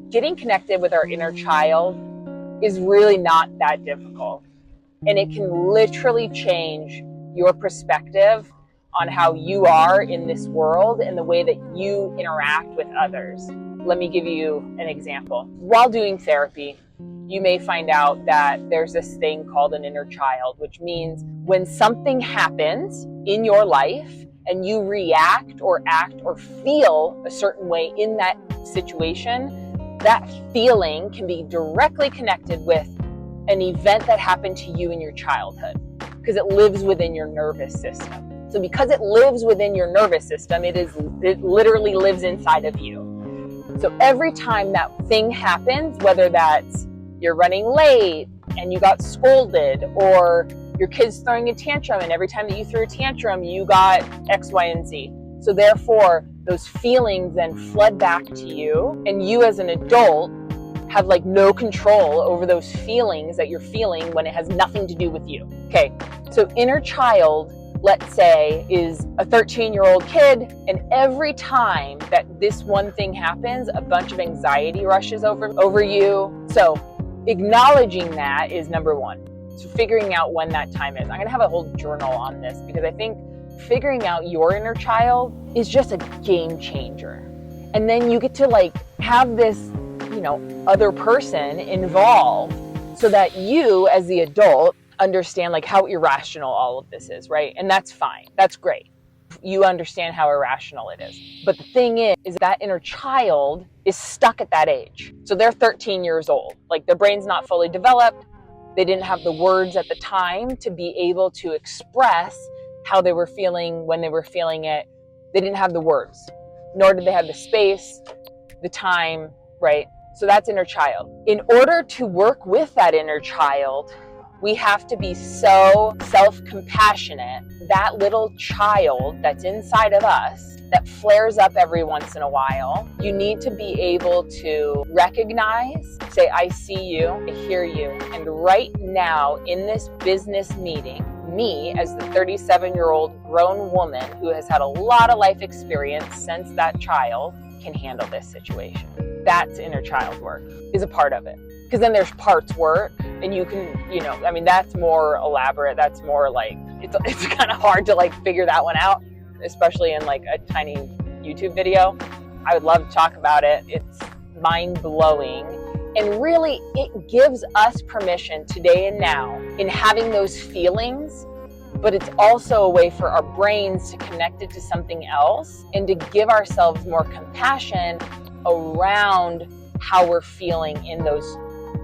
Getting connected with our inner child is really not that difficult. And it can literally change your perspective on how you are in this world and the way that you interact with others. Let me give you an example. While doing therapy, you may find out that there's this thing called an inner child, which means when something happens in your life and you react or act or feel a certain way in that situation, that feeling can be directly connected with an event that happened to you in your childhood, because it lives within your nervous system. So because it lives within your nervous system, it literally lives inside of you. So every time that thing happens, whether that's you're running late and you got scolded, or your kid's throwing a tantrum and every time that you threw a tantrum, you got X, Y, and Z. So therefore, those feelings then flood back to you, and you as an adult have like no control over those feelings that you're feeling when it has nothing to do with you. Okay, so inner child, let's say, is a 13-year-old kid, and every time that this one thing happens, a bunch of anxiety rushes over you. So acknowledging that is number one. So figuring out when that time is. I'm gonna have a whole journal on this, because I think figuring out your inner child is just a game changer. And then you get to like have this, other person involved, so that you as the adult understand like how irrational all of this is, right? And that's fine. That's great. You understand how irrational it is. But the thing is that inner child is stuck at that age. So they're 13 years old. Like their brain's not fully developed. They didn't have the words at the time to be able to express how they were feeling when they were feeling it. They didn't have the words, nor did they have the space, the time, right? So that's inner child. In order to work with that inner child, we have to be so self-compassionate. That little child that's inside of us that flares up every once in a while, you need to be able to recognize, say, I see you, I hear you. And right now in this business meeting, me as the 37-year-old grown woman who has had a lot of life experience since that child can handle this situation. That's inner child work, is a part of it. Because then there's parts work, and you can, that's more elaborate. That's more like, it's kind of hard to like figure that one out, especially in like a tiny YouTube video. I would love to talk about it. It's mind blowing. And really, it gives us permission today and now in having those feelings, but it's also a way for our brains to connect it to something else and to give ourselves more compassion around how we're feeling in those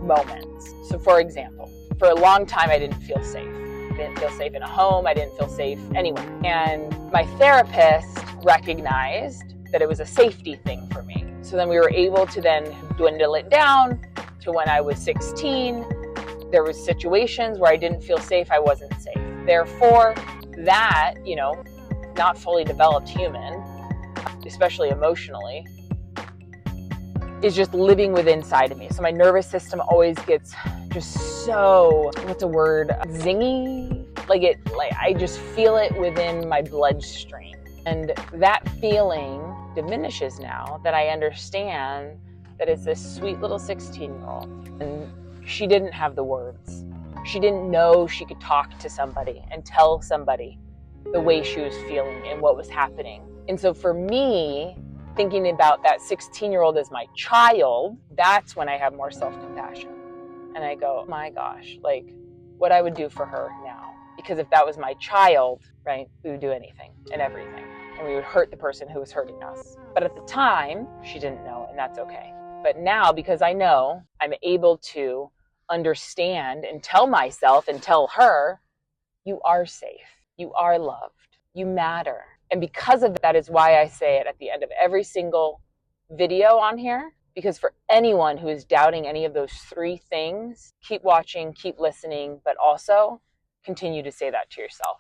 moments. So for example, for a long time, I didn't feel safe. I didn't feel safe in a home. I didn't feel safe anywhere. And my therapist recognized that it was a safety thing for me. So then we were able to then dwindle it down to when I was 16. There was situations where I didn't feel safe. I wasn't safe. Therefore, that, not fully developed human, especially emotionally, is just living within inside of me. So my nervous system always gets just so, zingy? I just feel it within my bloodstream. And that feeling diminishes now that I understand that it's this sweet little 16-year-old. And she didn't have the words. She didn't know she could talk to somebody and tell somebody the way she was feeling and what was happening. And so for me, thinking about that 16-year-old as my child, that's when I have more self-compassion. And I go, my gosh, what I would do for her now. Because if that was my child, right, we would do anything and everything. And we would hurt the person who was hurting us. But at the time, she didn't know, and that's okay. But now, because I know, I'm able to understand and tell myself and tell her, you are safe. You are loved. You matter. And because of that is why I say it at the end of every single video on here. Because for anyone who is doubting any of those three things, keep watching, keep listening, but also continue to say that to yourself.